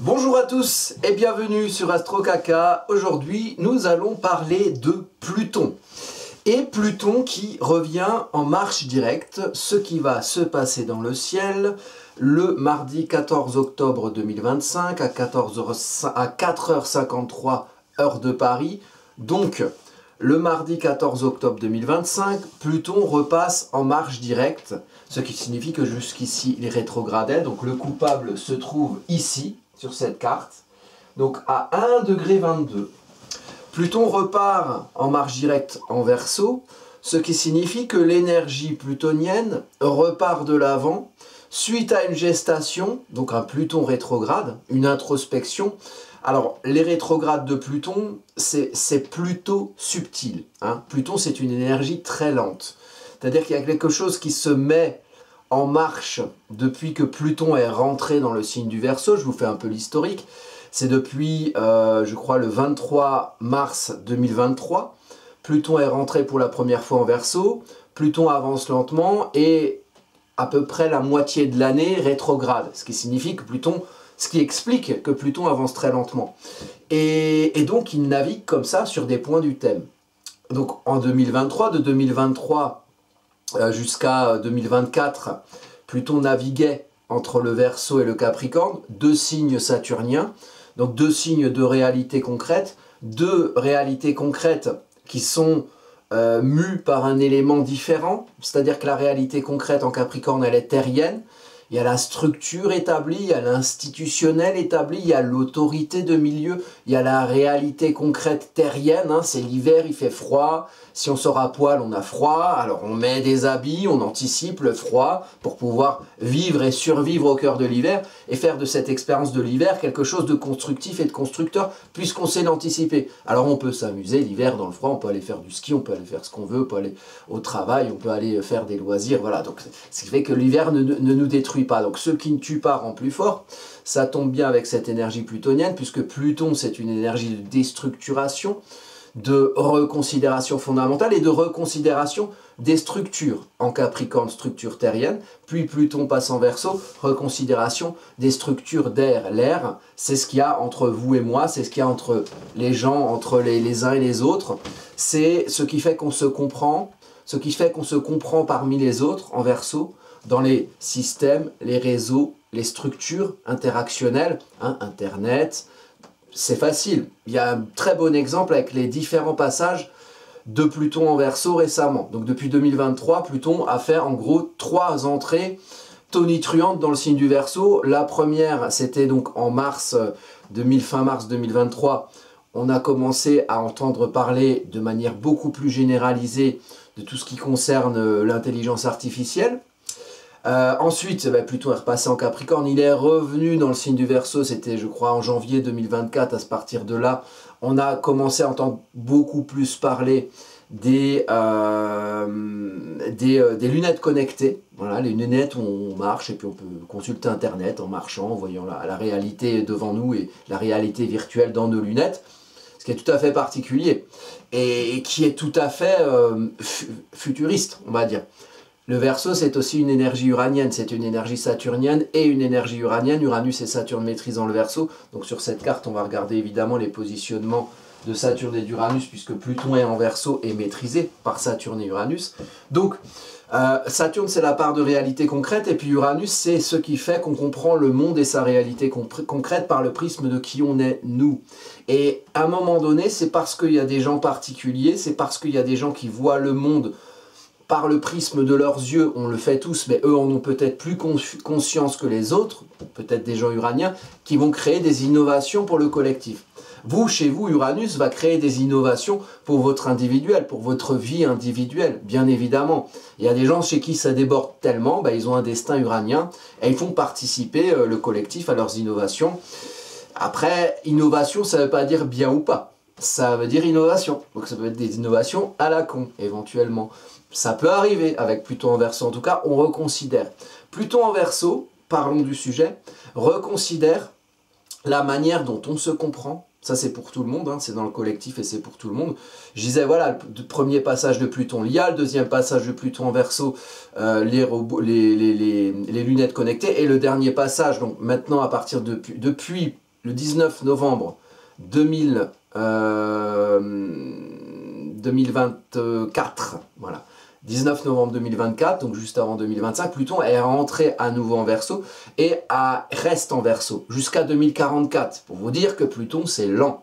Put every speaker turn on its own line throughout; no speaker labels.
Bonjour à tous et bienvenue sur AstroCaca. Aujourd'hui, nous allons parler de Pluton. Et Pluton qui revient en marche directe, ce qui va se passer dans le ciel le mardi 14 octobre 2025 à 4h53 heure de Paris. Donc, le mardi 14 octobre 2025, Pluton repasse en marche directe, ce qui signifie que jusqu'ici, il rétrogradait. Donc, le coupable se trouve ici, sur cette carte, donc à 1,22 degrés. Pluton repart en marche directe en Verseau, ce qui signifie que l'énergie plutonienne repart de l'avant suite à une gestation, donc un Pluton rétrograde, une introspection. Alors, les rétrogrades de Pluton, c'est plutôt subtil. Pluton, c'est une énergie très lente. C'est-à-dire qu'il y a quelque chose qui se met en marche depuis que Pluton est rentré dans le signe du Verseau. Je vous fais un peu l'historique. C'est depuis, je crois, le 23 mars 2023. Pluton est rentré pour la première fois en Verseau. Pluton avance lentement et à peu près la moitié de l'année rétrograde. Ce qui signifie que Pluton, ce qui explique que Pluton avance très lentement. Et donc, il navigue comme ça sur des points du thème. Donc, en 2023, de 2023 jusqu'à 2024, Pluton naviguait entre le Verseau et le Capricorne, deux signes saturniens, donc deux signes de réalité concrète, deux réalités concrètes qui sont mues par un élément différent, c'est-à-dire que la réalité concrète en Capricorne, elle est terrienne, il y a la structure établie, il y a l'institutionnel établi, il y a l'autorité de milieu, il y a la réalité concrète terrienne, c'est l'hiver, il fait froid, si on sort à poil, on a froid, alors on met des habits, on anticipe le froid pour pouvoir vivre et survivre au cœur de l'hiver et faire de cette expérience de l'hiver quelque chose de constructif et de constructeur puisqu'on sait l'anticiper. Alors on peut s'amuser l'hiver dans le froid, on peut aller faire du ski, on peut aller faire ce qu'on veut, on peut aller au travail, on peut aller faire des loisirs, voilà. Donc ce qui fait que l'hiver ne nous détruit pas. Donc ce qui ne tue pas rend plus fort. Ça tombe bien avec cette énergie plutonienne puisque Pluton c'est une énergie de déstructuration, de reconsidération fondamentale et de reconsidération des structures. En Capricorne, structure terrienne, puis Pluton passe en Verseau, reconsidération des structures d'air. L'air, c'est ce qu'il y a entre vous et moi, c'est ce qu'il y a entre les gens, entre les uns et les autres. C'est ce qui fait qu'on se comprend, ce qui fait qu'on se comprend parmi les autres en Verseau, dans les systèmes, les réseaux, les structures interactionnelles, Internet. C'est facile. Il y a un très bon exemple avec les différents passages de Pluton en Verseau récemment. Donc depuis 2023, Pluton a fait en gros 3 entrées tonitruantes dans le signe du Verseau. La première, c'était donc en fin mars 2023. On a commencé à entendre parler de manière beaucoup plus généralisée de tout ce qui concerne l'intelligence artificielle. Ensuite, Pluton est repassé en Capricorne, il est revenu dans le signe du Verseau, c'était je crois en janvier 2024, à partir de là, on a commencé à entendre beaucoup plus parler des lunettes connectées. Voilà, les lunettes où on marche et puis on peut consulter Internet en marchant, en voyant la réalité devant nous et la réalité virtuelle dans nos lunettes. Ce qui est tout à fait particulier et qui est tout à fait futuriste, on va dire. Le Verseau, c'est aussi une énergie uranienne, c'est une énergie saturnienne et une énergie uranienne. Uranus et Saturne maîtrisant le Verseau. Donc sur cette carte, on va regarder évidemment les positionnements de Saturne et d'Uranus, puisque Pluton est en Verseau et maîtrisé par Saturne et Uranus. Donc Saturne, c'est la part de réalité concrète, et puis Uranus, c'est ce qui fait qu'on comprend le monde et sa réalité concrète par le prisme de qui on est, nous. Et à un moment donné, c'est parce qu'il y a des gens particuliers, c'est parce qu'il y a des gens qui voient le monde par le prisme de leurs yeux, on le fait tous, mais eux en ont peut-être plus conscience que les autres, peut-être des gens uraniens, qui vont créer des innovations pour le collectif. Vous, chez vous, Uranus va créer des innovations pour votre individuel, pour votre vie individuelle, bien évidemment. Il y a des gens chez qui ça déborde tellement, ils ont un destin uranien, et ils font participer le collectif à leurs innovations. Après, innovation, ça ne veut pas dire bien ou pas. Ça veut dire innovation. Donc ça peut être des innovations à la con, éventuellement. Ça peut arriver avec Pluton en Verseau. En tout cas, on reconsidère. Pluton en Verseau, parlons du sujet, reconsidère la manière dont on se comprend. Ça, c'est pour tout le monde, c'est dans le collectif et c'est pour tout le monde. Je disais, voilà, le premier passage de Pluton, il y a le deuxième passage de Pluton en Verseau, les lunettes connectées, et le dernier passage, donc maintenant, à partir depuis le 19 novembre 2024, voilà, 19 novembre 2024, donc juste avant 2025, Pluton est rentré à nouveau en Verseau et reste en Verseau jusqu'à 2044, pour vous dire que Pluton c'est lent.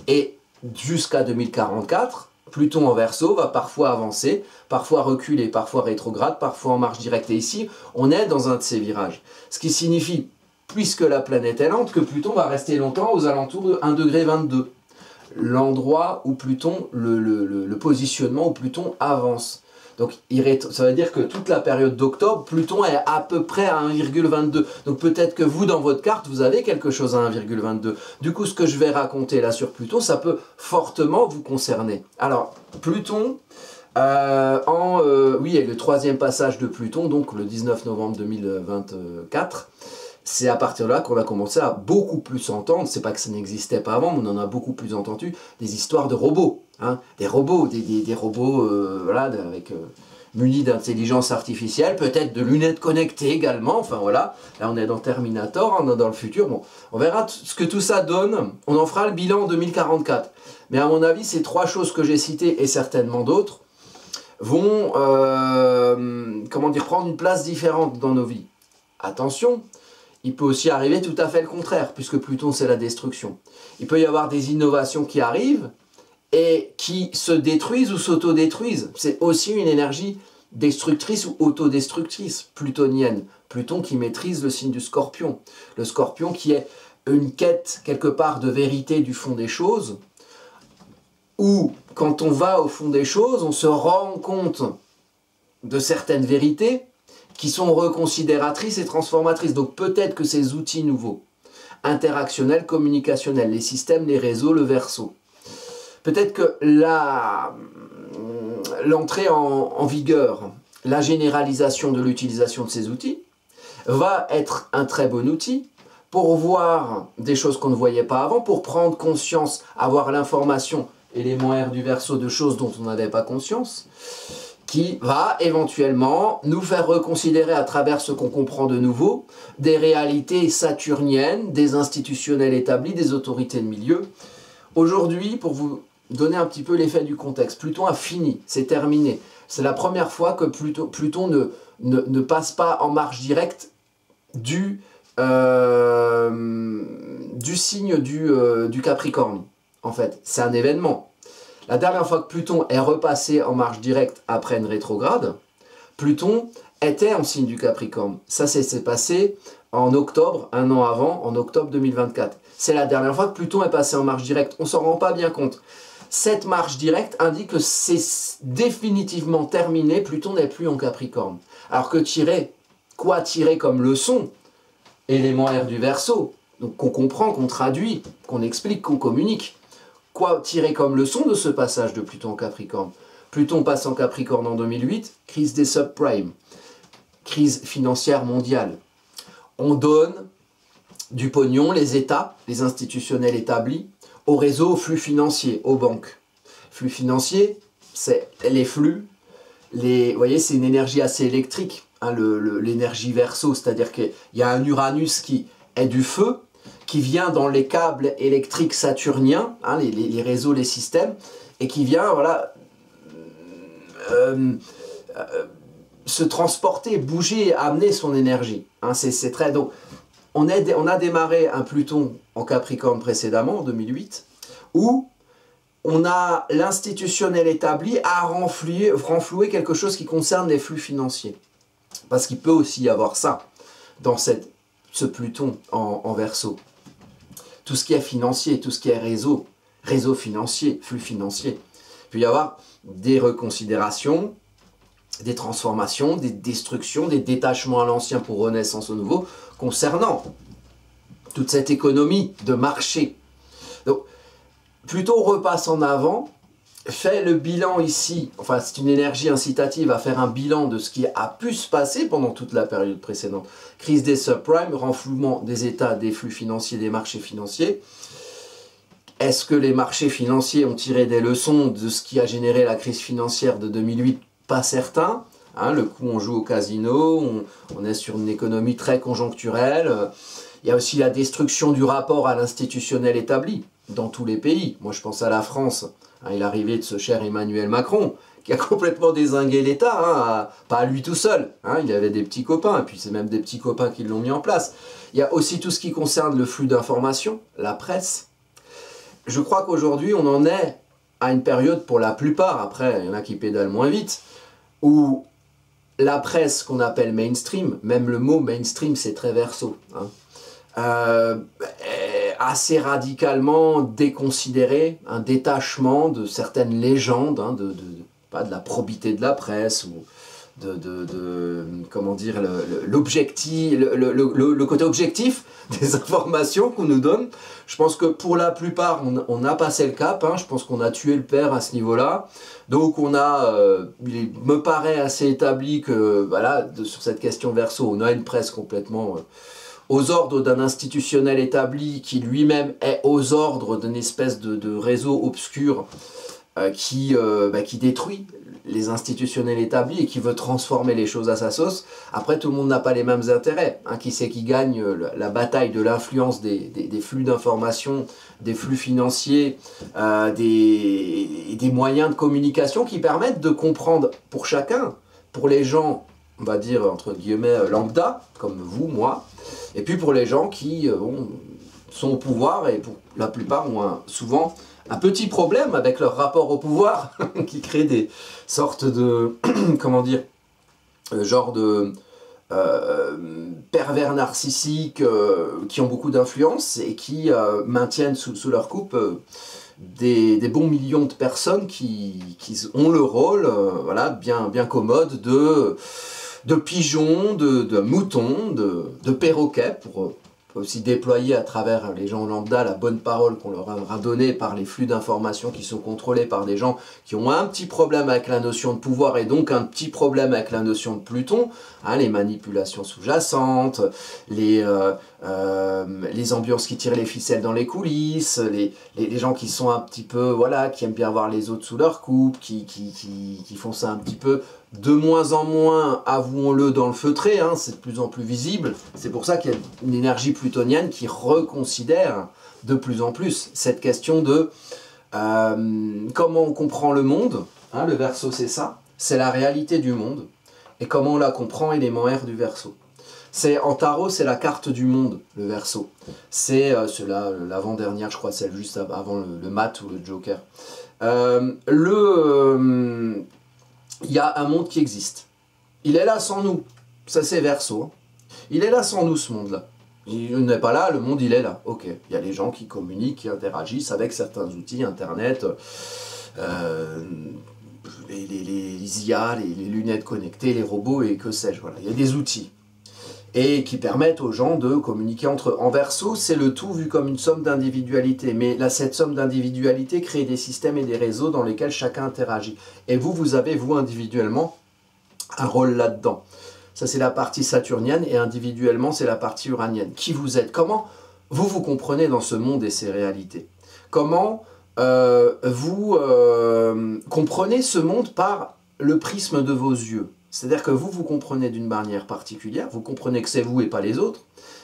Et jusqu'à 2044, Pluton en Verseau va parfois avancer, parfois reculer, parfois rétrograde, parfois en marche directe. Et ici, on est dans un de ces virages. Ce qui signifie, puisque la planète est lente, que Pluton va rester longtemps aux alentours de 1,22 degré. L'endroit où Pluton, le positionnement où Pluton avance. Donc ça veut dire que toute la période d'octobre, Pluton est à peu près à 1,22. Donc peut-être que vous, dans votre carte, vous avez quelque chose à 1,22. Du coup, ce que je vais raconter là sur Pluton, ça peut fortement vous concerner. Alors, Pluton, oui, et le troisième passage de Pluton, donc le 19 novembre 2024, c'est à partir de là qu'on a commencé à beaucoup plus entendre, c'est pas que ça n'existait pas avant, mais on en a beaucoup plus entendu, des histoires de robots. Hein, des robots, des robots voilà, avec, munis d'intelligence artificielle, peut-être de lunettes connectées également, enfin voilà, là on est dans Terminator, on est dans le futur, bon, on verra ce que tout ça donne, on en fera le bilan en 2044, mais à mon avis ces trois choses que j'ai citées et certainement d'autres vont, comment dire, prendre une place différente dans nos vies. Attention, il peut aussi arriver tout à fait le contraire, puisque Pluton c'est la destruction. Il peut y avoir des innovations qui arrivent, et qui se détruisent ou s'autodétruisent. C'est aussi une énergie destructrice ou autodestructrice, plutonienne. Pluton qui maîtrise le signe du Scorpion. Le Scorpion qui est une quête quelque part de vérité du fond des choses, où quand on va au fond des choses, on se rend compte de certaines vérités qui sont reconsidératrices et transformatrices. Donc peut-être que ces outils nouveaux, interactionnels, communicationnels, les systèmes, les réseaux, le Verseau, peut-être que l'entrée en vigueur, la généralisation de l'utilisation de ces outils va être un très bon outil pour voir des choses qu'on ne voyait pas avant, pour prendre conscience, avoir l'information, élément R du Verseau, de choses dont on n'avait pas conscience, qui va éventuellement nous faire reconsidérer à travers ce qu'on comprend de nouveau, des réalités saturniennes, des institutionnels établis, des autorités de milieu. Aujourd'hui, pour vous donner un petit peu l'effet du contexte, Pluton a fini, c'est terminé. C'est la première fois que Pluton ne passe pas en marche directe du signe du Capricorne. En fait, c'est un événement. La dernière fois que Pluton est repassé en marche directe après une rétrograde, Pluton était en signe du Capricorne. Ça s'est passé en octobre, un an avant, en octobre 2024. C'est la dernière fois que Pluton est passé en marche directe. On ne s'en rend pas bien compte. Cette marche directe indique que c'est définitivement terminé, Pluton n'est plus en Capricorne. Alors que quoi tirer comme leçon? Élément R du Verseau, donc qu'on comprend, qu'on traduit, qu'on explique, qu'on communique. Quoi tirer comme leçon de ce passage de Pluton en Capricorne? Pluton passe en Capricorne en 2008, crise des subprimes, crise financière mondiale. On donne du pognon, les États, les institutionnels établis, au réseau, aux flux financiers, aux banques. Flux financiers, c'est les flux, vous voyez, c'est une énergie assez électrique, hein, l'énergie Verseau, c'est-à-dire qu'il y a un Uranus qui est du feu, qui vient dans les câbles électriques saturniens, hein, les réseaux, les systèmes, et qui vient, voilà, se transporter, bouger, amener son énergie. Hein, c'est très... Donc, on a démarré un Pluton en Capricorne précédemment, en 2008, où on a l'institutionnel établi à renflouer quelque chose qui concerne les flux financiers. Parce qu'il peut aussi y avoir ça dans ce Pluton en Verseau. Tout ce qui est financier, tout ce qui est réseau financier, flux financier. Il peut y avoir des reconsidérations, des transformations, des destructions, des détachements à l'ancien pour renaissance au nouveau, concernant toute cette économie de marché. Donc, Pluton repasse en avant, fait le bilan ici, enfin c'est une énergie incitative à faire un bilan de ce qui a pu se passer pendant toute la période précédente. Crise des subprimes, renflouement des états, des flux financiers, des marchés financiers. Est-ce que les marchés financiers ont tiré des leçons de ce qui a généré la crise financière de 2008? Pas certain. Hein, le coup, on joue au casino, on est sur une économie très conjoncturelle. Il y a aussi la destruction du rapport à l'institutionnel établi dans tous les pays. Moi, je pense à la France, hein, et l'arrivée de ce cher Emmanuel Macron, qui a complètement dézingué l'État, hein, pas à lui tout seul. Hein, il avait des petits copains, et puis c'est même des petits copains qui l'ont mis en place. Il y a aussi tout ce qui concerne le flux d'informations, la presse. Je crois qu'aujourd'hui, on en est à une période, pour la plupart, après, il y en a qui pédalent moins vite, où la presse qu'on appelle mainstream, même le mot mainstream, c'est très verso, hein, assez radicalement déconsidéré, un détachement de certaines légendes, hein, pas de la probité de la presse, ou comment dire, l'objectif, le côté objectif des informations qu'on nous donne. Je pense que pour la plupart, on a passé le cap, hein, je pense qu'on a tué le père à ce niveau-là. Donc on a, il me paraît assez établi que, voilà, sur cette question verso, on a une presse complètement aux ordres d'un institutionnel établi qui lui-même est aux ordres d'une espèce de réseau obscur qui détruit les institutionnels établis et qui veut transformer les choses à sa sauce. Après, tout le monde n'a pas les mêmes intérêts. Hein. Qui c'est qui gagne la bataille de l'influence des flux d'informations, des flux financiers, des moyens de communication qui permettent de comprendre pour chacun, pour les gens, on va dire entre guillemets lambda, comme vous, moi, et puis pour les gens qui sont au pouvoir et pour la plupart ont souvent un petit problème avec leur rapport au pouvoir qui crée des sortes de, comment dire, genre de pervers narcissiques qui ont beaucoup d'influence et qui maintiennent sous leur coupe des bons millions de personnes qui ont le rôle voilà, bien commode de pigeons, de moutons, de perroquets pour aussi déployer à travers les gens lambda la bonne parole qu'on leur a donnée par les flux d'informations qui sont contrôlés par des gens qui ont un petit problème avec la notion de pouvoir et donc un petit problème avec la notion de Pluton, hein, les manipulations sous-jacentes, les ambiances qui tirent les ficelles dans les coulisses, les gens qui sont un petit peu, voilà, qui aiment bien voir les autres sous leur coupe, qui font ça un petit peu de moins en moins, avouons-le, dans le feutré, hein, c'est de plus en plus visible. C'est pour ça qu'il y a une énergie plutonienne qui reconsidère de plus en plus cette question de comment on comprend le monde. Hein, le Verseau, c'est ça, c'est la réalité du monde. Et comment on la comprend, élément R du Verseau. En tarot, c'est la carte du monde, le Verseau. C'est l'avant-dernière, je crois, celle juste avant le mat ou le joker. Il y a un monde qui existe. Il est là sans nous. Ça, c'est Verseau. Il est là sans nous, ce monde-là. Il n'est pas là, le monde, il est là. Ok. Il y a les gens qui communiquent, qui interagissent avec certains outils, Internet, les IA, les lunettes connectées, les robots et que sais-je. Voilà. Il y a des outils. Et qui permettent aux gens de communiquer entre eux. En Verseau, c'est le tout vu comme une somme d'individualité. Mais là, cette somme d'individualité crée des systèmes et des réseaux dans lesquels chacun interagit. Et vous avez, vous, individuellement, un rôle là-dedans. Ça, c'est la partie saturnienne, et individuellement, c'est la partie uranienne. Qui vous êtes? Comment vous comprenez dans ce monde et ses réalités? Comment vous comprenez ce monde par le prisme de vos yeux? C'est-à-dire que vous comprenez d'une manière particulière, vous comprenez que c'est vous et pas les autres,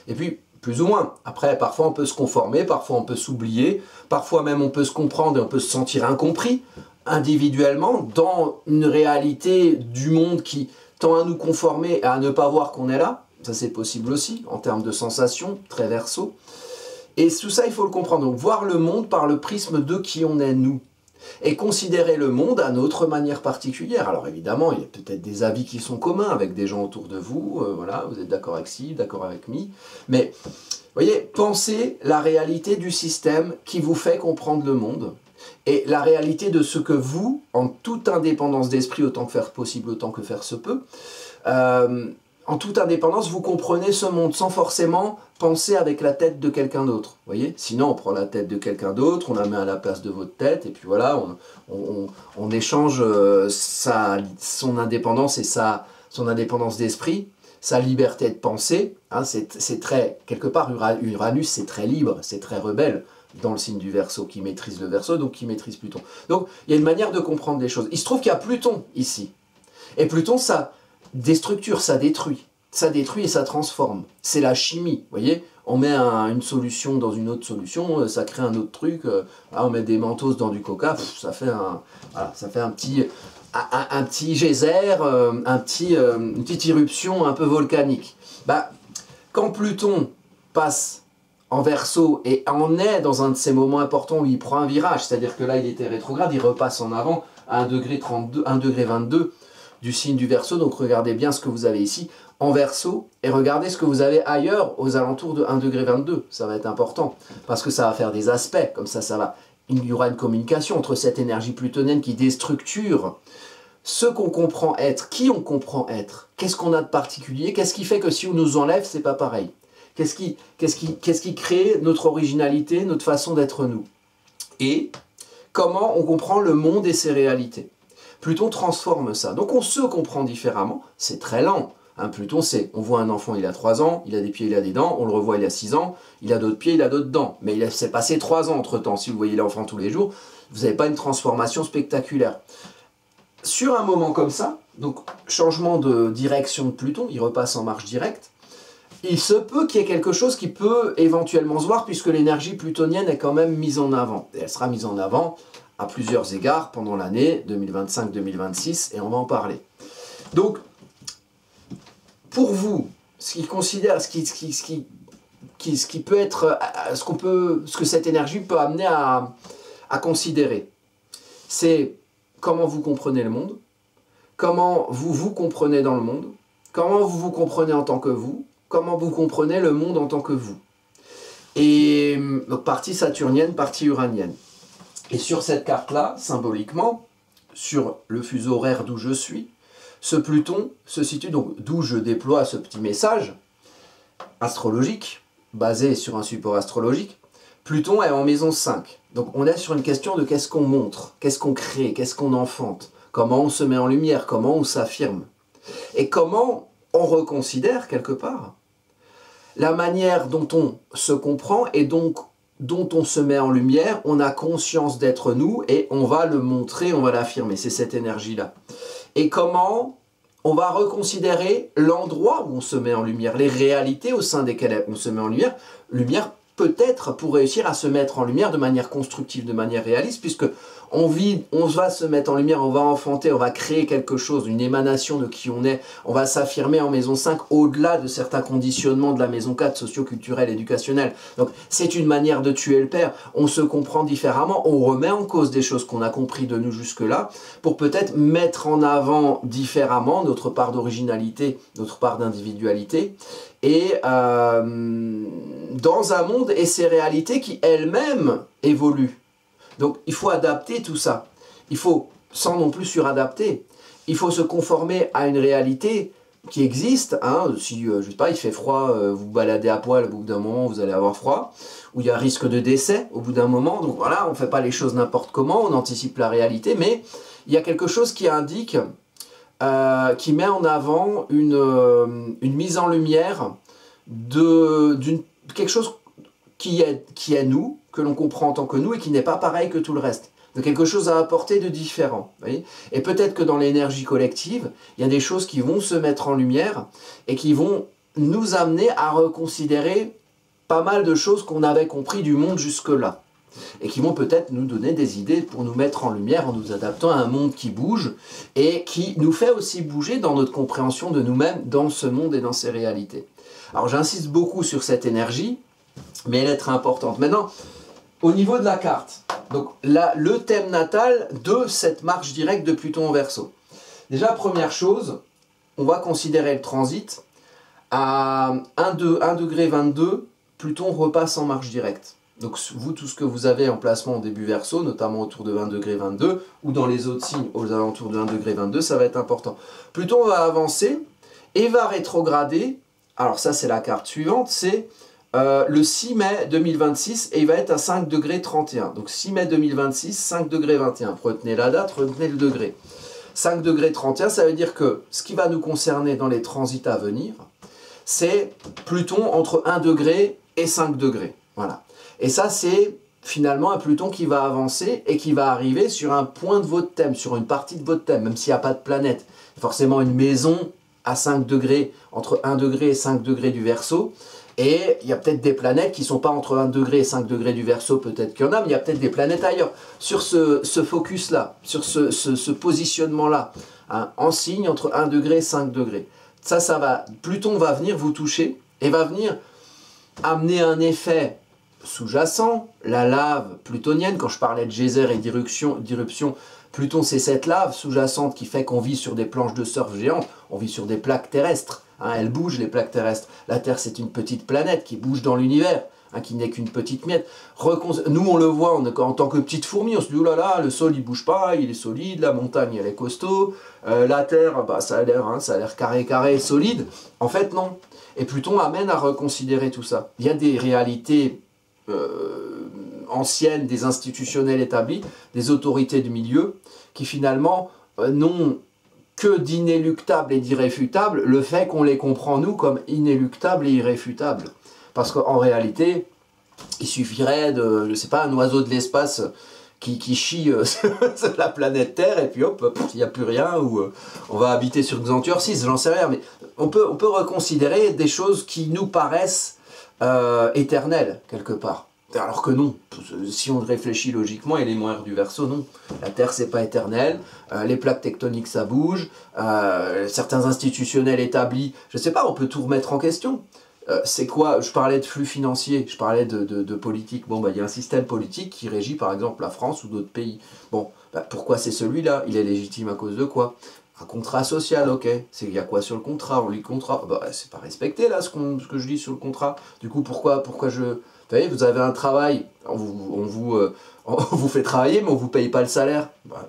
et puis, plus ou moins. Après, parfois on peut se conformer, parfois on peut s'oublier, parfois même on peut se comprendre et on peut se sentir incompris, individuellement, dans une réalité du monde qui tend à nous conformer et à ne pas voir qu'on est là. Ça c'est possible aussi, en termes de sensations, très Verseau. Et tout ça, il faut le comprendre. Donc, voir le monde par le prisme de qui on est, nous. Et considérer le monde à notre manière particulière. Alors évidemment, il y a peut-être des avis qui sont communs avec des gens autour de vous, voilà, vous êtes d'accord avec ci, d'accord avec mi, mais vous voyez, pensez la réalité du système qui vous fait comprendre le monde, et la réalité de ce que vous, en toute indépendance d'esprit, autant que faire possible, autant que faire se peut, en toute indépendance, vous comprenez ce monde sans forcément penser avec la tête de quelqu'un d'autre. Voyez, sinon on prend la tête de quelqu'un d'autre, on la met à la place de votre tête, et puis voilà, on échange son indépendance et son indépendance d'esprit, sa liberté de penser. Hein, c'est très, quelque part, Uranus, c'est très libre, c'est très rebelle dans le signe du Verseau, qui maîtrise le Verseau, donc qui maîtrise Pluton. Donc il y a une manière de comprendre les choses. Il se trouve qu'il y a Pluton ici. Et Pluton, ça déstructure, ça détruit et ça transforme. C'est la chimie, vous voyez. on met une solution dans une autre solution, ça crée un autre truc. On met des mentos dans du coca, ça fait un petit geyser, une petite éruption un peu volcanique. Quand Pluton passe en Verseau et en est dans un de ces moments importants où il prend un virage, c'est-à-dire que là il était rétrograde, il repasse en avant à 1,22 du signe du Verseau. Donc regardez bien ce que vous avez ici en Verseau et regardez ce que vous avez ailleurs aux alentours de 1,22 . Ça va être important parce que ça va faire des aspects, comme ça il y aura une communication entre cette énergie plutonienne qui déstructure ce qu'on comprend être, qui on comprend être, qu'est-ce qu'on a de particulier, qu'est-ce qui fait que si on nous enlève, c'est pas pareil. Qu'est-ce qui crée notre originalité, notre façon d'être nous. Et comment on comprend le monde et ses réalités. Pluton transforme ça. Donc on se comprend différemment, c'est très lent. Pluton, on voit un enfant, il a 3 ans, il a des pieds, il a des dents, on le revoit, il a 6 ans, il a d'autres pieds, il a d'autres dents. Mais il s'est passé 3 ans entre-temps. Si vous voyez l'enfant tous les jours, vous n'avez pas une transformation spectaculaire. Sur un moment comme ça, donc changement de direction de Pluton, il repasse en marche directe, il se peut qu'il y ait quelque chose qui peut éventuellement se voir puisque l'énergie plutonienne est quand même mise en avant. Et elle sera mise en avant à plusieurs égards pendant l'année 2025-2026 et on va en parler. Donc, pour vous, ce que cette énergie peut amener à considérer, c'est comment vous comprenez le monde, comment vous vous comprenez dans le monde, comment vous vous comprenez en tant que vous, comment vous comprenez le monde en tant que vous. Et donc partie saturnienne, partie uranienne. Et sur cette carte-là, symboliquement, sur le fuseau horaire d'où je suis, ce Pluton se situe donc d'où je déploie ce petit message astrologique, basé sur un support astrologique. Pluton est en maison 5. Donc on est sur une question de qu'est-ce qu'on montre, qu'est-ce qu'on crée, qu'est-ce qu'on enfante, comment on se met en lumière, comment on s'affirme. Et comment on reconsidère quelque part la manière dont on se comprend et donc dont on se met en lumière, on a conscience d'être nous et on va le montrer, on va l'affirmer, c'est cette énergie-là. Et comment on va reconsidérer l'endroit où on se met en lumière, les réalités au sein desquelles on se met en lumière peut-être pour réussir à se mettre en lumière de manière constructive, de manière réaliste, puisque on va se mettre en lumière, on va enfanter, on va créer quelque chose, une émanation de qui on est, on va s'affirmer en maison 5 au-delà de certains conditionnements de la maison 4, socio-culturelle, éducationnelle. Donc c'est une manière de tuer le père, on se comprend différemment, on remet en cause des choses qu'on a compris de nous jusque-là, pour peut-être mettre en avant différemment notre part d'originalité, notre part d'individualité, et dans un monde et ses réalités qui elles-mêmes évoluent. Donc il faut adapter tout ça. Il faut, sans non plus suradapter, il faut se conformer à une réalité qui existe. Si, je sais pas, il fait froid, vous baladez à poil, au bout d'un moment, vous allez avoir froid. Ou il y a risque de décès au bout d'un moment. Donc voilà, on ne fait pas les choses n'importe comment, on anticipe la réalité. Mais il y a quelque chose qui indique, qui met en avant une mise en lumière de quelque chose qui est nous, que l'on comprend en tant que nous et qui n'est pas pareil que tout le reste. De quelque chose à apporter de différent. Vous voyez ? Et peut-être que dans l'énergie collective, il y a des choses qui vont se mettre en lumière et qui vont nous amener à reconsidérer pas mal de choses qu'on avait compris du monde jusque-là. Et qui vont peut-être nous donner des idées pour nous mettre en lumière en nous adaptant à un monde qui bouge et qui nous fait aussi bouger dans notre compréhension de nous-mêmes dans ce monde et dans ses réalités. Alors j'insiste beaucoup sur cette énergie, mais elle est très importante. Maintenant, au niveau de la carte, donc là, le thème natal de cette marche directe de Pluton en Verseau. Déjà, première chose, on va considérer le transit. À 1,22°, Pluton repasse en marche directe. Donc vous, tout ce que vous avez en placement au début Verseau, notamment autour de 1,22°, ou dans les autres signes aux alentours de 1,22°, ça va être important. Pluton va avancer et va rétrograder. Alors ça, c'est la carte suivante, c'est le 6 mai 2026 et il va être à 5,31°. Donc 6 mai 2026, 5,21°. Retenez la date, retenez le degré. 5,31°, ça veut dire que ce qui va nous concerner dans les transits à venir, c'est Pluton entre 1° et 5°. Voilà. Et ça, c'est finalement un Pluton qui va avancer et qui va arriver sur un point de votre thème, sur une partie de votre thème, même s'il n'y a pas de planète. Forcément, une maison à 5°, entre 1° et 5° du Verseau, Et il y a peut-être des planètes qui ne sont pas entre 1 degré et 5 degrés du Verseau, peut-être qu'il y en a, mais il y a peut-être des planètes ailleurs. Sur ce focus-là, sur ce positionnement-là, hein, en signe entre 1 degré et 5 degrés. Ça va, Pluton va venir vous toucher et va venir amener un effet sous-jacent, la lave plutonienne. Quand je parlais de geyser et d'irruption, Pluton c'est cette lave sous-jacente qui fait qu'on vit sur des planches de surf géantes, on vit sur des plaques terrestres, hein, elles bougent les plaques terrestres. La Terre c'est une petite planète qui bouge dans l'univers, hein, qui n'est qu'une petite miette. Nous on le voit en tant que petite fourmi, on se dit oh là là, le sol il bouge pas, il est solide, la montagne elle est costaud, la Terre bah, ça a l'air carré, solide. En fait non. Et Pluton amène à reconsidérer tout ça. Il y a des réalités anciennes, des institutionnels établis, des autorités de milieu, qui finalement n'ont que d'inéluctable et d'irréfutable le fait qu'on les comprend nous comme inéluctables et irréfutables. Parce qu'en réalité, il suffirait de, je sais pas, un oiseau de l'espace qui chie sur la planète Terre, et puis hop, il n'y a plus rien, ou on va habiter sur Xanthur 6, j'en sais rien, mais on peut reconsidérer des choses qui nous paraissent éternelles, quelque part. Alors que non, si on réfléchit logiquement, et les moires du Verseau, non. La Terre, c'est pas éternel, les plaques tectoniques, ça bouge, certains institutionnels établis, je sais pas, on peut tout remettre en question. C'est quoi? Je parlais de flux financiers, je parlais de politique. Bon, bah, il y a un système politique qui régit, par exemple, la France ou d'autres pays. Bon, bah, pourquoi c'est celui-là? Il est légitime à cause de quoi? Un contrat social, ok. Il y a quoi sur le contrat? On lit le contrat. Bah, c'est pas respecté, là, ce que je lis sur le contrat. Du coup, pourquoi je... Vous voyez, vous avez un travail, on vous fait travailler, mais on ne vous paye pas le salaire. Bah,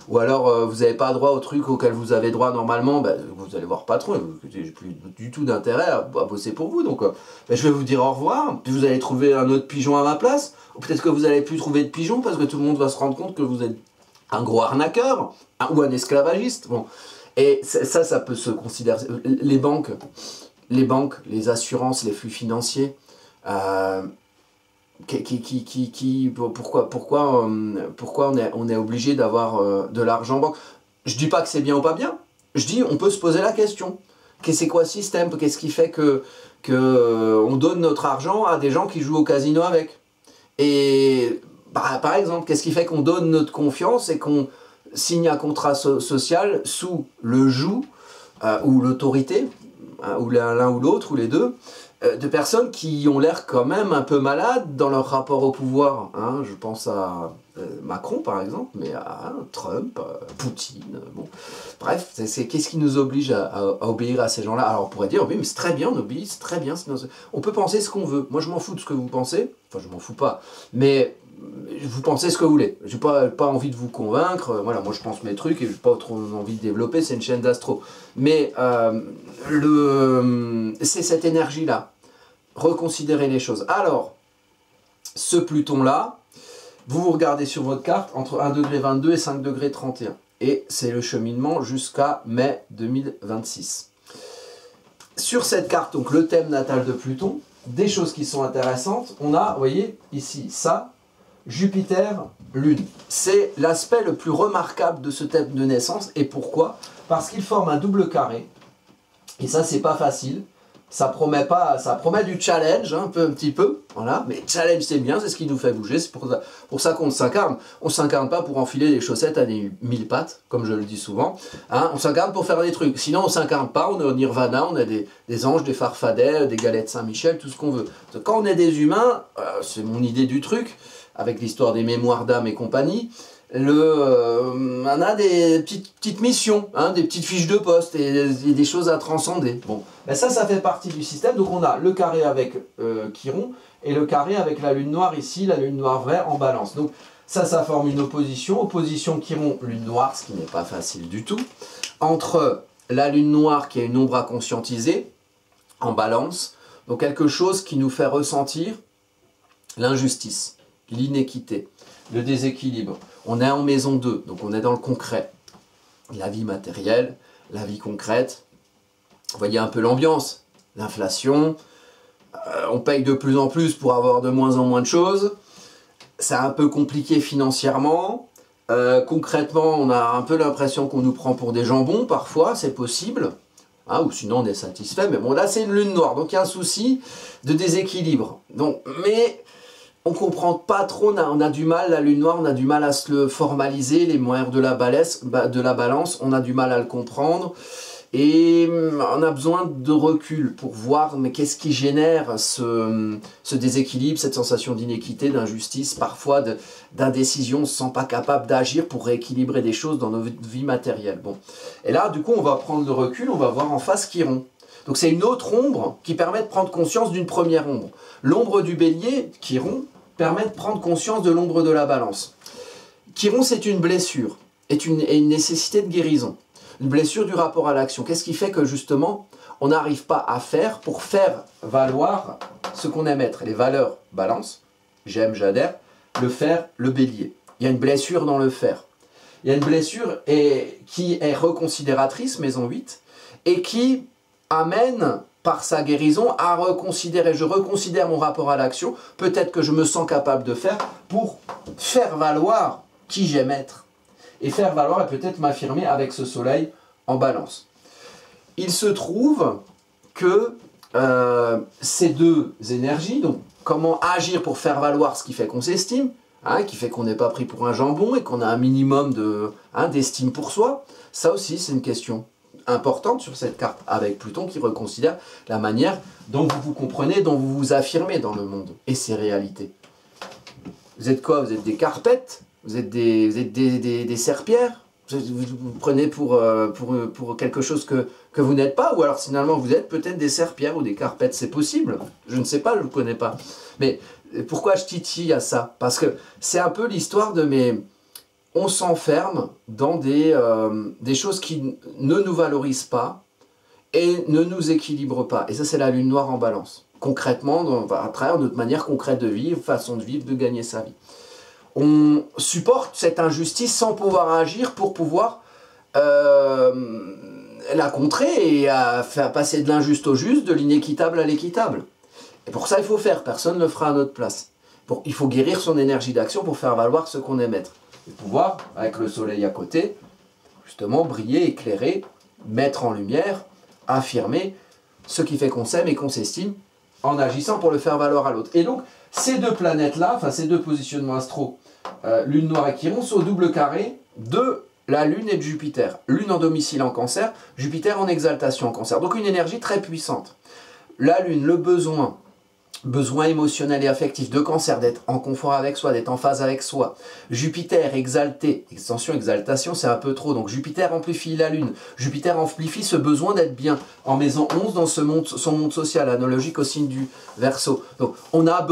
ou alors, vous n'avez pas droit au truc auquel vous avez droit normalement, bah, vous allez voir patron, j'ai plus du tout d'intérêt à bosser pour vous. Donc, bah, je vais vous dire au revoir, puis vous allez trouver un autre pigeon à ma place. Ou peut-être que vous n'allez plus trouver de pigeon parce que tout le monde va se rendre compte que vous êtes un gros arnaqueur ou un esclavagiste. Bon. Et ça peut se considérer. Les banques, les assurances, les flux financiers. Pourquoi on est obligé d'avoir de l'argent en banque? Je dis pas que c'est bien ou pas bien, je dis on peut se poser la question. C'est quoi le système? Qu'est-ce qui fait que on donne notre argent à des gens qui jouent au casino avec? Et bah, par exemple, qu'est-ce qui fait qu'on donne notre confiance et qu'on signe un contrat social sous le joug ou l'autorité, ou l'un ou l'autre, ou les deux, de personnes qui ont l'air quand même un peu malades dans leur rapport au pouvoir. Hein, je pense à Macron par exemple, mais à Trump, Poutine, bon. Bref, qu'est-ce qui nous oblige à obéir à ces gens-là? Alors on pourrait dire, oui mais c'est très bien, on obéit, c'est très bien. On peut penser ce qu'on veut. Moi je m'en fous de ce que vous pensez, enfin je m'en fous pas, mais vous pensez ce que vous voulez. J'ai pas envie de vous convaincre, voilà, moi je pense mes trucs et j'ai pas trop envie de développer, c'est une chaîne d'astro. Mais c'est cette énergie-là. Reconsidérer les choses. Alors, ce Pluton-là, vous regardez sur votre carte entre 1 degré 22 et 5 degrés 31. Et c'est le cheminement jusqu'à mai 2026. Sur cette carte, donc le thème natal de Pluton, des choses qui sont intéressantes. On a, vous voyez, ici, ça, Jupiter, Lune. C'est l'aspect le plus remarquable de ce thème de naissance. Et pourquoi? Parce qu'il forme un double carré. Et ça, c'est pas facile. Ça promet du challenge, hein, un petit peu, voilà, mais challenge c'est bien, c'est ce qui nous fait bouger, c'est pour ça qu'on s'incarne. On ne s'incarne pas pour enfiler des chaussettes à des 1000 pattes, comme je le dis souvent, hein, on s'incarne pour faire des trucs, sinon on ne s'incarne pas, on est au nirvana, on a des anges, des farfadets, des galettes Saint-Michel, tout ce qu'on veut. Quand on est des humains, c'est mon idée du truc, avec l'histoire des mémoires d'âme et compagnie, on a des petites missions, hein, des petites fiches de poste et des choses à transcender. Bon, ben ça fait partie du système. Donc on a le carré avec Chiron et le carré avec la lune noire ici, la lune noire vraie en balance. Donc ça forme une opposition Chiron, lune noire, ce qui n'est pas facile du tout, entre la lune noire qui est une ombre à conscientiser en balance, donc quelque chose qui nous fait ressentir l'injustice, l'inéquité, le déséquilibre. On est en maison 2, donc on est dans le concret. La vie matérielle, la vie concrète. Vous voyez un peu l'ambiance. L'inflation, on paye de plus en plus pour avoir de moins en moins de choses. C'est un peu compliqué financièrement. Concrètement, on a un peu l'impression qu'on nous prend pour des jambons, parfois, c'est possible. hein, ou sinon on est satisfait. Mais bon, là c'est une lune noire, donc il y a un souci de déséquilibre. Donc, mais on ne comprend pas trop, on a du mal, la lune noire, on a du mal à se le formaliser, les moyens de la balance, on a du mal à le comprendre. Et on a besoin de recul pour voir mais qu'est-ce qui génère ce déséquilibre, cette sensation d'inéquité, d'injustice, parfois d'indécision, on ne se sent pas capable d'agir pour rééquilibrer des choses dans notre vie matérielle. Bon. Et là, du coup, on va prendre le recul, on va voir en face Chiron. Donc c'est une autre ombre qui permet de prendre conscience d'une première ombre. L'ombre du bélier, Chiron, permet de prendre conscience de l'ombre de la balance. Chiron, c'est une blessure et une nécessité de guérison. Une blessure du rapport à l'action. Qu'est-ce qui fait que justement, on n'arrive pas à faire pour faire valoir ce qu'on aime être? Les valeurs, balance, j'aime, j'adhère, le faire, le bélier. Il y a une blessure dans le faire. Il y a une blessure qui est reconsidératrice, maison 8, et qui amène, par sa guérison, à reconsidérer. Je reconsidère mon rapport à l'action, peut-être que je me sens capable de faire, pour faire valoir qui j'aime être. Et faire valoir et peut-être m'affirmer avec ce soleil en balance. Il se trouve que ces deux énergies, donc comment agir pour faire valoir ce qui fait qu'on s'estime, hein, qui fait qu'on n'est pas pris pour un jambon et qu'on a un minimum d'estime pour soi, ça aussi c'est une question importante sur cette carte, avec Pluton qui reconsidère la manière dont vous vous comprenez, dont vous vous affirmez dans le monde et ses réalités. Vous êtes quoi? Vous êtes des carpettes? Vous êtes des serpillères? Vous prenez pour quelque chose que vous n'êtes pas? Ou alors finalement vous êtes peut-être des serpillères ou des carpettes? C'est possible. Je ne sais pas, je ne connais pas. Mais pourquoi je titille à ça? Parce que c'est un peu l'histoire de on s'enferme dans des choses qui ne nous valorisent pas et ne nous équilibrent pas. Et ça, c'est la lune noire en balance. Concrètement, à travers notre manière concrète de vivre, façon de vivre, de gagner sa vie. On supporte cette injustice sans pouvoir agir pour pouvoir la contrer et faire passer de l'injuste au juste, de l'inéquitable à l'équitable. Et pour ça, il faut faire. Personne ne le fera à notre place. Il faut guérir son énergie d'action pour faire valoir ce qu'on aime être. Et pouvoir, avec le soleil à côté, justement briller, éclairer, mettre en lumière, affirmer ce qui fait qu'on s'aime et qu'on s'estime en agissant pour le faire valoir à l'autre. Et donc, ces deux planètes-là, enfin ces deux positionnements astro, Lune noire et Chiron, sont au double carré de la Lune et de Jupiter. Lune en domicile en Cancer, Jupiter en exaltation en Cancer. Donc une énergie très puissante. La Lune, le besoin émotionnel et affectif de Cancer, d'être en confort avec soi, d'être en phase avec soi. Jupiter exalté, extension, exaltation, c'est un peu trop. Donc Jupiter amplifie la Lune. Jupiter amplifie ce besoin d'être bien. En maison 11, dans son monde social, analogique au signe du Verseau. Donc on a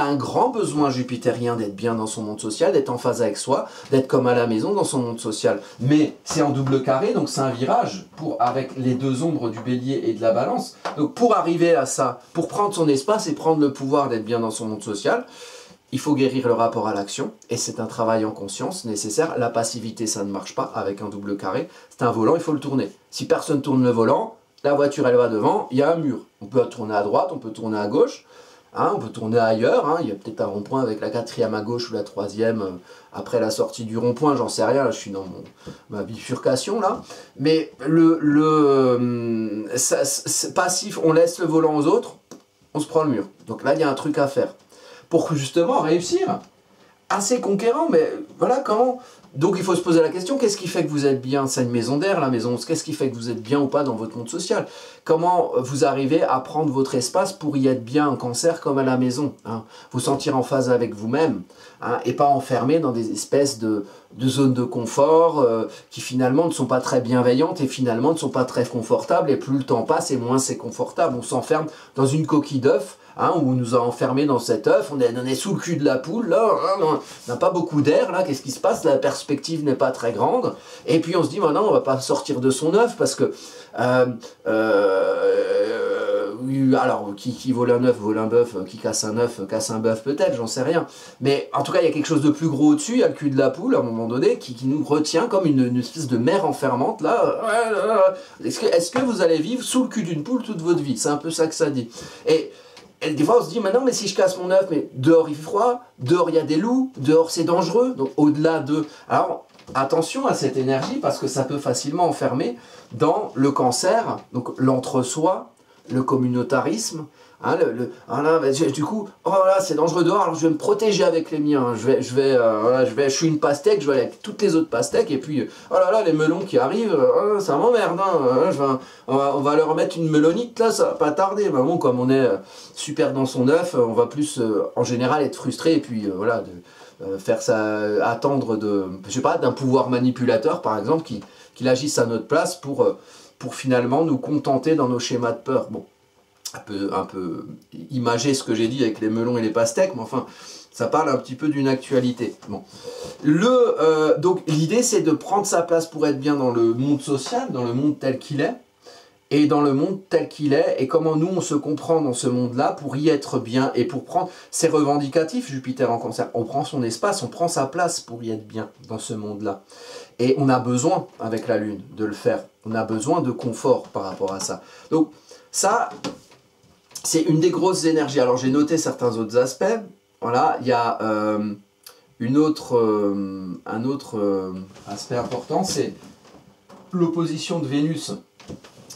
un grand besoin jupitérien d'être bien dans son monde social, d'être en phase avec soi, d'être comme à la maison dans son monde social. Mais c'est en double carré, donc c'est un virage avec les deux ombres du Bélier et de la Balance. Donc pour arriver à ça, pour prendre son espace et prendre le pouvoir d'être bien dans son monde social, il faut guérir le rapport à l'action, et c'est un travail en conscience nécessaire. La passivité, ça ne marche pas avec un double carré. C'est un volant, il faut le tourner. Si personne tourne le volant, la voiture, elle va devant, il y a un mur. On peut tourner à droite, on peut tourner à gauche, hein, on peut tourner ailleurs. Hein. Il y a peut-être un rond-point avec la 4e à gauche ou la 3e après la sortie du rond-point, j'en sais rien, là, je suis dans ma bifurcation là. Mais passif, on laisse le volant aux autres, on se prend le mur. Donc là, il y a un truc à faire. Pour justement réussir, assez conquérant, mais voilà comment... Donc il faut se poser la question, qu'est-ce qui fait que vous êtes bien? C'est une maison d'air, la maison 11, qu'est-ce qui fait que vous êtes bien ou pas dans votre monde social? Comment vous arrivez à prendre votre espace pour y être bien en Cancer comme à la maison, hein? Vous sentir en phase avec vous-même, hein, et pas enfermé dans des espèces de zones de confort qui finalement ne sont pas très bienveillantes et finalement ne sont pas très confortables, et plus le temps passe et moins c'est confortable. On s'enferme dans une coquille d'œuf, hein, où on nous a enfermés dans cet œuf, on est sous le cul de la poule, là, on n'a pas beaucoup d'air, là, qu'est-ce qui se passe? La perspective n'est pas très grande, et puis on se dit, maintenant, on ne va pas sortir de son œuf, parce que, alors, qui vole un œuf, vole un bœuf, qui casse un œuf, casse un bœuf, peut-être, j'en sais rien, mais en tout cas, il y a quelque chose de plus gros au-dessus, il y a le cul de la poule, à un moment donné, qui nous retient comme une espèce de mer enfermante, là, est-ce que vous allez vivre sous le cul d'une poule toute votre vie? C'est un peu ça que ça dit. Et des fois on se dit, maintenant, mais si je casse mon œuf, mais dehors il fait froid, dehors il y a des loups, dehors c'est dangereux, donc au-delà de... Alors, attention à cette énergie parce que ça peut facilement enfermer dans le cancer, donc l'entre-soi, le communautarisme. Hein, du coup, oh là, c'est dangereux dehors, alors je vais me protéger avec les miens. Je suis une pastèque, je vais aller avec toutes les autres pastèques, et puis, oh là là, les melons qui arrivent, ça m'emmerde. Hein, on va leur mettre une melonite, là, ça va pas tarder. Mais bon, comme on est super dans son œuf, on va plus, en général, être frustré, et puis voilà, faire ça, attendre je sais pas, d'un pouvoir manipulateur, par exemple, qu'il agisse à notre place pour finalement nous contenter dans nos schémas de peur. Bon. Un peu imager ce que j'ai dit avec les melons et les pastèques, mais enfin, ça parle un petit peu d'une actualité. Bon. Donc l'idée, c'est de prendre sa place pour être bien dans le monde social, dans le monde tel qu'il est, et dans le monde tel qu'il est, et comment nous, on se comprend dans ce monde-là pour y être bien, et pour prendre... C'est revendicatif, Jupiter en Cancer. On prend son espace, on prend sa place pour y être bien dans ce monde-là. Et on a besoin, avec la Lune, de le faire. On a besoin de confort par rapport à ça. Donc ça... C'est une des grosses énergies. Alors j'ai noté certains autres aspects. Voilà, il y a un autre aspect important, c'est l'opposition de Vénus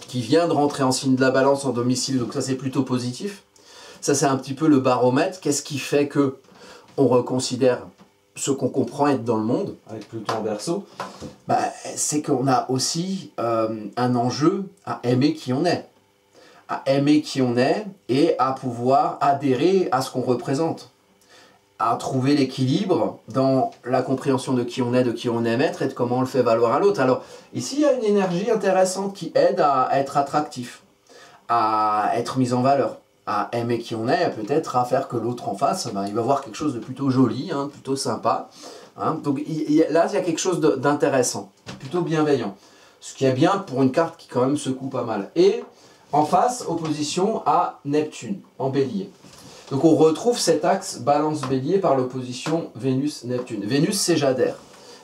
qui vient de rentrer en signe de la Balance en domicile. Donc ça c'est plutôt positif. Ça c'est un petit peu le baromètre. Qu'est-ce qui fait que on reconsidère ce qu'on comprend être dans le monde avec Pluton en Verseau? C'est qu'on a aussi un enjeu à aimer qui on est. À aimer qui on est et à pouvoir adhérer à ce qu'on représente, à trouver l'équilibre dans la compréhension de qui on est, de qui on aime être et de comment on le fait valoir à l'autre. Alors ici il y a une énergie intéressante qui aide à être attractif, à être mis en valeur, à aimer qui on est, peut-être à faire que l'autre en face, il va voir quelque chose de plutôt joli, hein, plutôt sympa. Hein. Donc là il y a quelque chose d'intéressant, plutôt bienveillant, ce qui est bien pour une carte qui quand même secoue pas mal. Et en face, opposition à Neptune, en Bélier. Donc on retrouve cet axe Balance-Bélier par l'opposition Vénus-Neptune. Vénus, c'est j'adhère.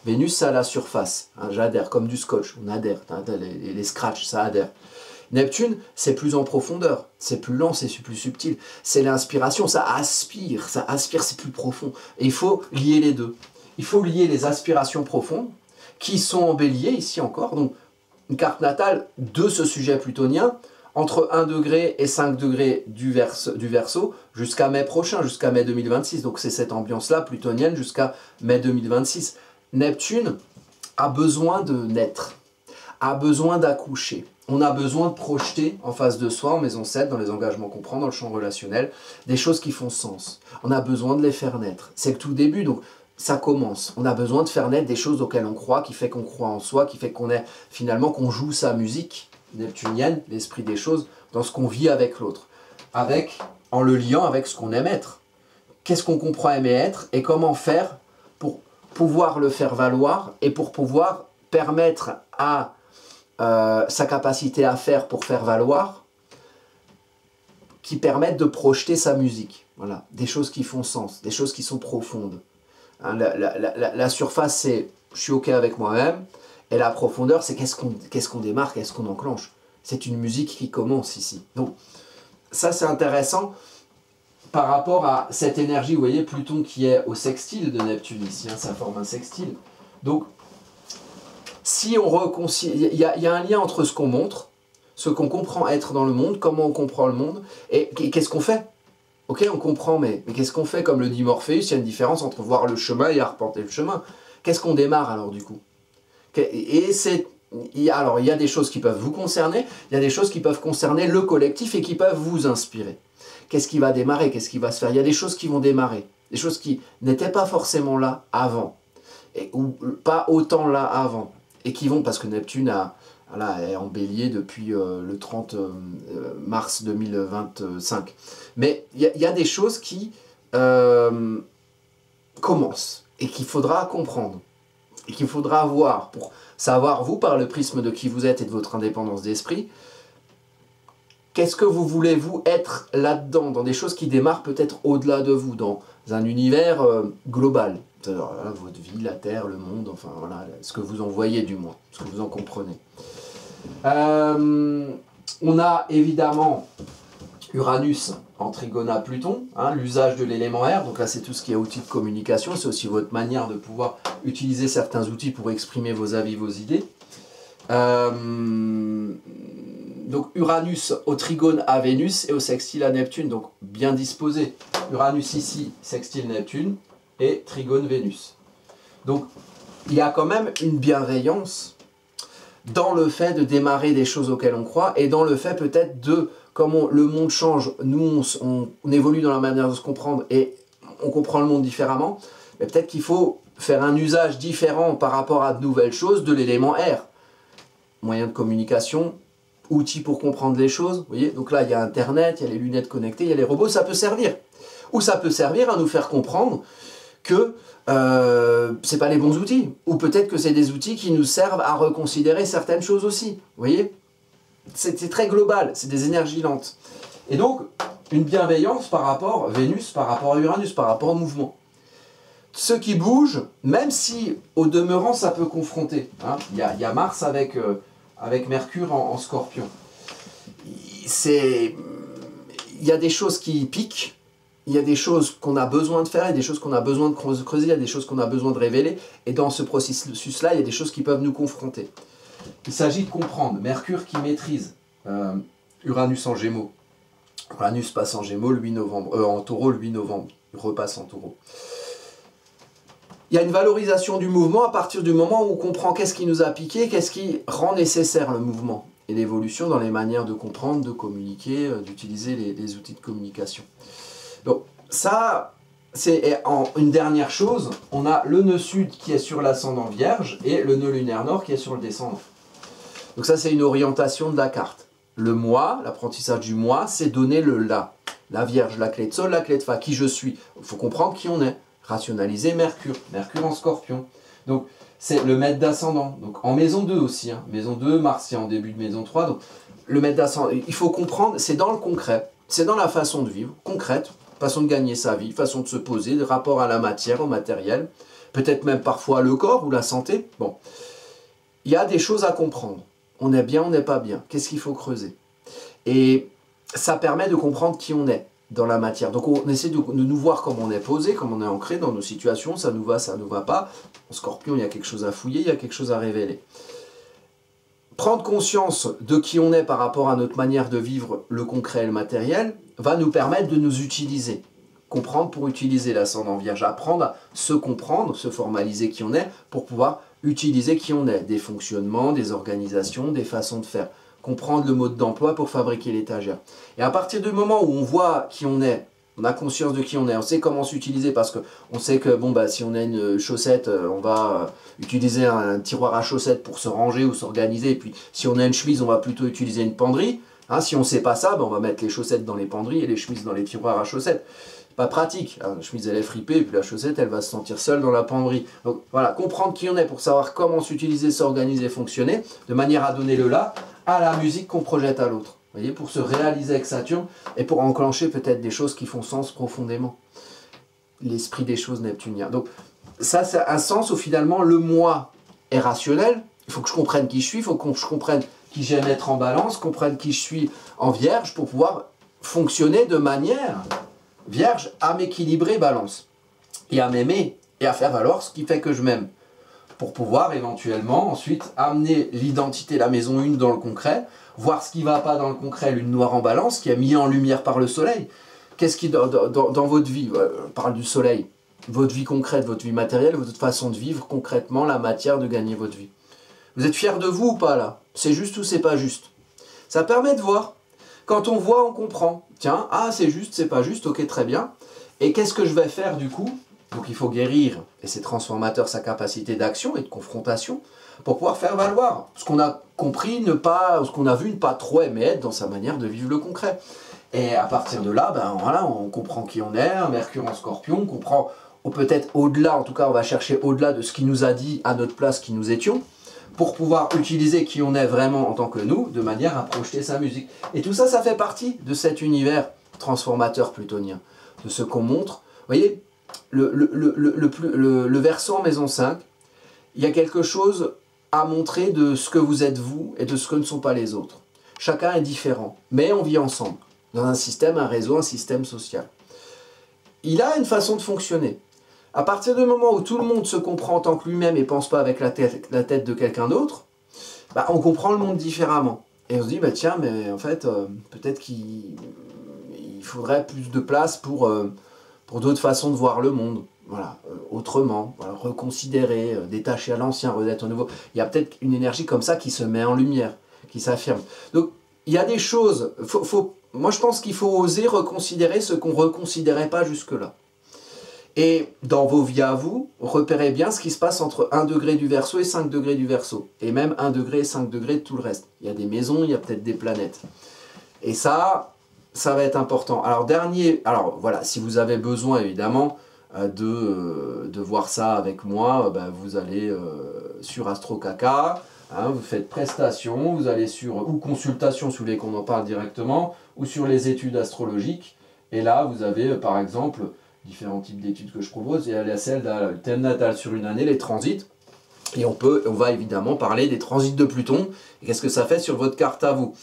Vénus, c'est à la surface. Hein, j'adhère, comme du scotch, on adhère. Les scratchs, ça adhère. Neptune, c'est plus en profondeur. C'est plus lent, c'est plus subtil. C'est l'inspiration, ça aspire, c'est plus profond. Et il faut lier les deux. Il faut lier les aspirations profondes, qui sont en Bélier, ici encore. Donc, une carte natale de ce sujet plutonien, entre 1 degré et 5 degrés du Verseau jusqu'à mai prochain, jusqu'à mai 2026. Donc c'est cette ambiance-là plutonienne jusqu'à mai 2026. Neptune a besoin de naître, a besoin d'accoucher. On a besoin de projeter en face de soi, en maison 7, dans les engagements qu'on prend, dans le champ relationnel, des choses qui font sens. On a besoin de les faire naître. C'est le tout début, donc ça commence. On a besoin de faire naître des choses auxquelles on croit, qui fait qu'on croit en soi, qui fait qu'on est finalement qu'on joue sa musique neptunienne, l'esprit des choses, dans ce qu'on vit avec l'autre, en le liant avec ce qu'on aime être. Qu'est-ce qu'on comprend aimer être et comment faire pour pouvoir le faire valoir et pour pouvoir permettre à sa capacité à faire pour faire valoir, qui permettent de projeter sa musique. Voilà, des choses qui font sens, des choses qui sont profondes. Hein, la surface, c'est je suis OK avec moi-même. Et la profondeur, c'est qu'est-ce qu'on démarre, qu'est-ce qu'on enclenche. C'est une musique qui commence ici. Donc, ça c'est intéressant par rapport à cette énergie, vous voyez, Pluton qui est au sextile de Neptune ici, hein, ça forme un sextile. Donc, si on réconcilie, il y a un lien entre ce qu'on montre, ce qu'on comprend être dans le monde, comment on comprend le monde, et qu'est-ce qu'on fait. Ok, on comprend, mais qu'est-ce qu'on fait? Comme le dit Morpheus, il y a une différence entre voir le chemin et arpenter le chemin. Qu'est-ce qu'on démarre alors du coup? Et il y a des choses qui peuvent vous concerner, il y a des choses qui peuvent concerner le collectif et qui peuvent vous inspirer. Qu'est-ce qui va démarrer? Qu'est-ce qui va se faire? Il y a des choses qui vont démarrer, des choses qui n'étaient pas forcément là avant, ou pas autant là avant, et qui vont, parce que Neptune est en Bélier depuis le 30 mars 2025. Mais il y a des choses qui commencent, et qu'il faudra comprendre. Et qu'il faudra voir pour savoir, vous, par le prisme de qui vous êtes et de votre indépendance d'esprit, qu'est-ce que vous voulez, vous, être là-dedans, dans des choses qui démarrent peut-être au-delà de vous, dans un univers global. Alors, là, votre vie, la Terre, le monde, enfin voilà, ce que vous en voyez du moins, ce que vous en comprenez. On a évidemment Uranus en trigone à Pluton, hein, l'usage de l'élément R, donc là c'est tout ce qui est outil de communication, c'est aussi votre manière de pouvoir utiliser certains outils pour exprimer vos avis, vos idées. Donc Uranus au trigone à Vénus et au sextile à Neptune, donc bien disposé. Uranus ici, sextile Neptune et trigone Vénus. Donc il y a quand même une bienveillance dans le fait de démarrer des choses auxquelles on croit et dans le fait peut-être de, comme le monde change, nous on évolue dans la manière de se comprendre et on comprend le monde différemment, mais peut-être qu'il faut faire un usage différent par rapport à de nouvelles choses de l'élément R. Moyen de communication, outils pour comprendre les choses, vous voyez, donc là il y a Internet, il y a les lunettes connectées, il y a les robots, ça peut servir. Ou ça peut servir à nous faire comprendre que c'est pas les bons outils, ou peut-être que c'est des outils qui nous servent à reconsidérer certaines choses aussi, vous voyez. C'est très global, c'est des énergies lentes. Et donc, une bienveillance par rapport à Vénus, par rapport à Uranus, par rapport au mouvement. Ce qui bouge, même si au demeurant ça peut confronter, hein. Il y a Mars avec Mercure en Scorpion. Il y a des choses qui piquent, il y a des choses qu'on a besoin de faire, il y a des choses qu'on a besoin de creuser, il y a des choses qu'on a besoin de révéler, et dans ce processus-là, il y a des choses qui peuvent nous confronter. Il s'agit de comprendre, Mercure qui maîtrise Uranus en Gémeaux. Uranus passe en Gémeaux le 8 novembre, en Taureau le 8 novembre, il repasse en Taureau. Il y a une valorisation du mouvement à partir du moment où on comprend qu'est-ce qui nous a piqué, qu'est-ce qui rend nécessaire le mouvement, et l'évolution dans les manières de comprendre, de communiquer, d'utiliser les outils de communication. Donc ça, c'est une dernière chose, on a le nœud sud qui est sur l'ascendant Vierge et le nœud lunaire nord qui est sur le descendant. Donc ça c'est une orientation de la carte. Le moi, l'apprentissage du moi, c'est donner le là. La Vierge, la clé de Sol, la clé de Fa, qui je suis. Il faut comprendre qui on est. Rationaliser Mercure, Mercure en Scorpion. Donc c'est le maître d'ascendant. Donc en maison 2 aussi, hein. Maison 2, Martien en début de maison 3. Donc le maître d'ascendant, il faut comprendre, c'est dans le concret, c'est dans la façon de vivre, concrète, façon de gagner sa vie, façon de se poser, de rapport à la matière, au matériel, peut-être même parfois le corps ou la santé. Bon, il y a des choses à comprendre. On est bien, on n'est pas bien. Qu'est-ce qu'il faut creuser? Et ça permet de comprendre qui on est dans la matière. Donc on essaie de nous voir comme on est posé, comme on est ancré dans nos situations, ça nous va, ça ne nous va pas. En Scorpion, il y a quelque chose à fouiller, il y a quelque chose à révéler. Prendre conscience de qui on est par rapport à notre manière de vivre le concret et le matériel va nous permettre de nous utiliser. Comprendre pour utiliser l'ascendant Vierge. Apprendre à se comprendre, se formaliser qui on est pour pouvoir utiliser qui on est. Des fonctionnements, des organisations, des façons de faire. Comprendre le mode d'emploi pour fabriquer l'étagère. Et à partir du moment où on voit qui on est, on a conscience de qui on est, on sait comment s'utiliser parce qu'on sait que bon, bah, si on a une chaussette, on va utiliser un tiroir à chaussettes pour se ranger ou s'organiser. Et puis si on a une chemise, on va plutôt utiliser une penderie. Hein, si on ne sait pas ça, bah, on va mettre les chaussettes dans les penderies et les chemises dans les tiroirs à chaussettes. Pas pratique. La chemise elle est fripée et puis la chaussette elle va se sentir seule dans la penderie. Donc voilà, comprendre qui on est pour savoir comment s'utiliser, s'organiser, fonctionner, de manière à donner le là à la musique qu'on projette à l'autre. Vous voyez, pour se réaliser avec Saturne et pour enclencher peut-être des choses qui font sens profondément. L'esprit des choses neptunien. Donc ça c'est un sens où finalement le moi est rationnel. Il faut que je comprenne qui je suis, il faut que je comprenne qui j'aime être en balance, comprenne qui je suis en Vierge pour pouvoir fonctionner de manière Vierge à m'équilibrer balance et à m'aimer et à faire valoir ce qui fait que je m'aime pour pouvoir éventuellement ensuite amener l'identité, la maison 1 dans le concret, voir ce qui ne va pas dans le concret, lune noire en balance qui est mis en lumière par le soleil. Qu'est-ce qui dans votre vie, on parle du soleil, votre vie concrète, votre vie matérielle, votre façon de vivre concrètement la matière de gagner votre vie. Vous êtes fier de vous ou pas là? C'est juste ou c'est pas juste? Ça permet de voir. Quand on voit, on comprend. Tiens, ah c'est juste, c'est pas juste, ok très bien. Et qu'est-ce que je vais faire du coup? Donc il faut guérir, et c'est transformateur, sa capacité d'action et de confrontation, pour pouvoir faire valoir ce qu'on a compris, ce qu'on a vu, ne pas trop aimer être dans sa manière de vivre le concret. Et à partir de là, ben voilà, on comprend qui on est, un Mercure en Scorpion, on comprend peut-être au-delà, en tout cas on va chercher au-delà de ce qu'il nous a dit à notre place qui nous étions, pour pouvoir utiliser qui on est vraiment en tant que nous, de manière à projeter sa musique. Et tout ça, ça fait partie de cet univers transformateur plutonien, de ce qu'on montre. Vous voyez, le verso en maison 5, il y a quelque chose à montrer de ce que vous êtes vous et de ce que ne sont pas les autres. Chacun est différent, mais on vit ensemble. dans un système, un réseau, un système social. Il a une façon de fonctionner. À partir du moment où tout le monde se comprend en tant que lui-même et ne pense pas avec la tête de quelqu'un d'autre, bah, on comprend le monde différemment. Et on se dit, bah, tiens, mais en fait, peut-être qu'il faudrait plus de place pour d'autres façons de voir le monde. Voilà, autrement, voilà, reconsidérer, détacher à l'ancien, renaître au nouveau. Il y a peut-être une énergie comme ça qui se met en lumière, qui s'affirme. Donc, il y a des choses, moi je pense qu'il faut oser reconsidérer ce qu'on ne reconsidérait pas jusque-là. Et dans vos vies à vous, repérez bien ce qui se passe entre 1 degré du Verseau et 5 degrés du Verseau. Et même 1 degré et 5 degrés de tout le reste. Il y a des maisons, il y a peut-être des planètes. Et ça va être important. Alors voilà, si vous avez besoin évidemment de voir ça avec moi, vous allez sur AstroCaca, hein, vous faites prestation, vous allez sur, ou consultation si vous voulez qu'on en parle directement, ou sur les études astrologiques. Et là, vous avez par exemple différents types d'études que je propose. Il y a celle du thème natal sur une année, les transits. Et on va évidemment parler des transits de Pluton. Et qu'est-ce que ça fait sur votre carte à vous.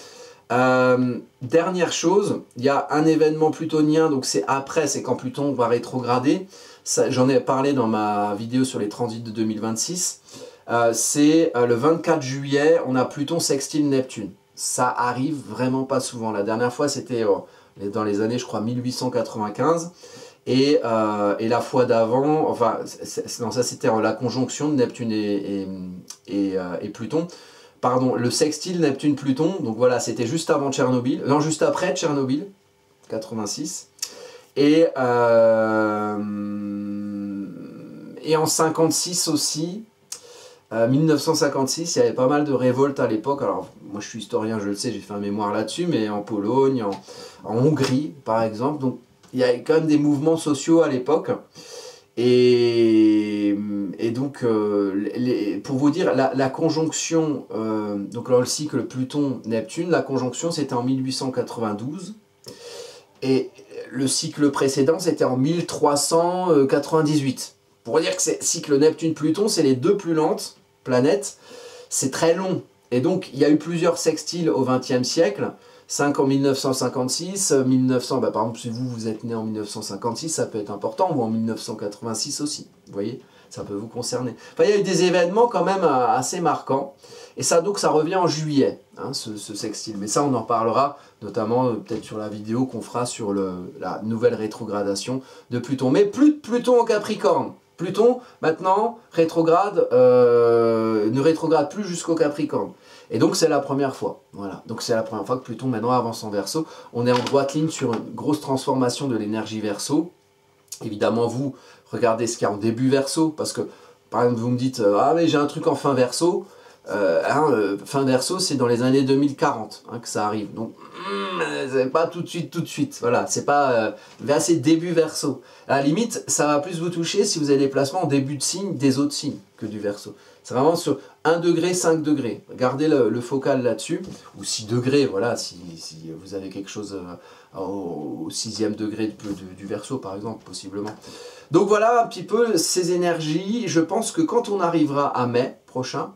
Dernière chose, il y a un événement plutonien, donc c'est après, c'est quand Pluton va rétrograder. J'en ai parlé dans ma vidéo sur les transits de 2026. C'est le 24 juillet, on a Pluton sextile Neptune. Ça arrive vraiment pas souvent. La dernière fois, c'était dans les années, je crois, 1895. Et la fois d'avant, enfin, non, ça c'était la conjonction de Neptune et Pluton. Pardon, le sextile Neptune-Pluton, donc voilà, c'était juste avant Tchernobyl, non, juste après Tchernobyl, 86. Et en 56 aussi, 1956, il y avait pas mal de révoltes à l'époque. Alors, moi je suis historien, je le sais, j'ai fait un mémoire là-dessus, mais en Pologne, en Hongrie par exemple, donc il y avait quand même des mouvements sociaux à l'époque. Et donc, pour vous dire, la conjonction, donc dans le cycle Pluton-Neptune, la conjonction c'était en 1892. Et le cycle précédent c'était en 1398. Pour dire que c'est cycle Neptune-Pluton, c'est les deux plus lentes planètes. C'est très long. Et donc, il y a eu plusieurs sextiles au XXe siècle. 5 en 1956, 1900, par exemple, si vous êtes né en 1956, ça peut être important, ou en 1986 aussi, vous voyez, ça peut vous concerner. Enfin, il y a eu des événements quand même assez marquants, et ça, donc, ça revient en juillet, hein, ce sextile. Mais ça, on en parlera, notamment, peut-être sur la vidéo qu'on fera sur la nouvelle rétrogradation de Pluton. Mais plus de Pluton en Capricorne. Pluton, maintenant, ne rétrograde plus jusqu'au Capricorne. Et donc c'est la première fois, voilà. Donc c'est la première fois que Pluton maintenant avance en Verseau. On est en droite ligne sur une grosse transformation de l'énergie Verseau. Évidemment, vous regardez ce qu'il y a en début Verseau, parce que par exemple vous me dites ah mais j'ai un truc en fin Verseau. Fin Verseau, c'est dans les années 2040 que ça arrive. Donc c'est pas tout de suite. Voilà, c'est pas c'est début Verseau. À la limite, ça va plus vous toucher si vous avez des placements en début de signe des autres signes que du Verseau. C'est vraiment sur 1 degré, 5 degrés. Gardez le focal là-dessus. Ou 6 degrés, voilà, si vous avez quelque chose au 6e degré du Verseau, par exemple, possiblement. Donc voilà un petit peu ces énergies. Je pense que quand on arrivera à mai prochain,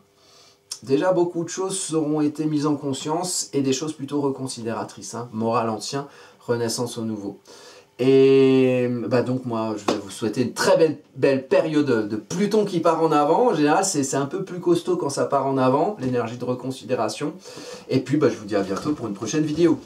déjà beaucoup de choses auront été mises en conscience et des choses plutôt reconsidératrices. Hein. Morale ancien, renaissance au nouveau. Et donc moi je vais vous souhaiter une très belle période de Pluton qui part en avant. En général c'est un peu plus costaud quand ça part en avant, l'énergie de reconsidération. Et puis je vous dis à bientôt pour une prochaine vidéo.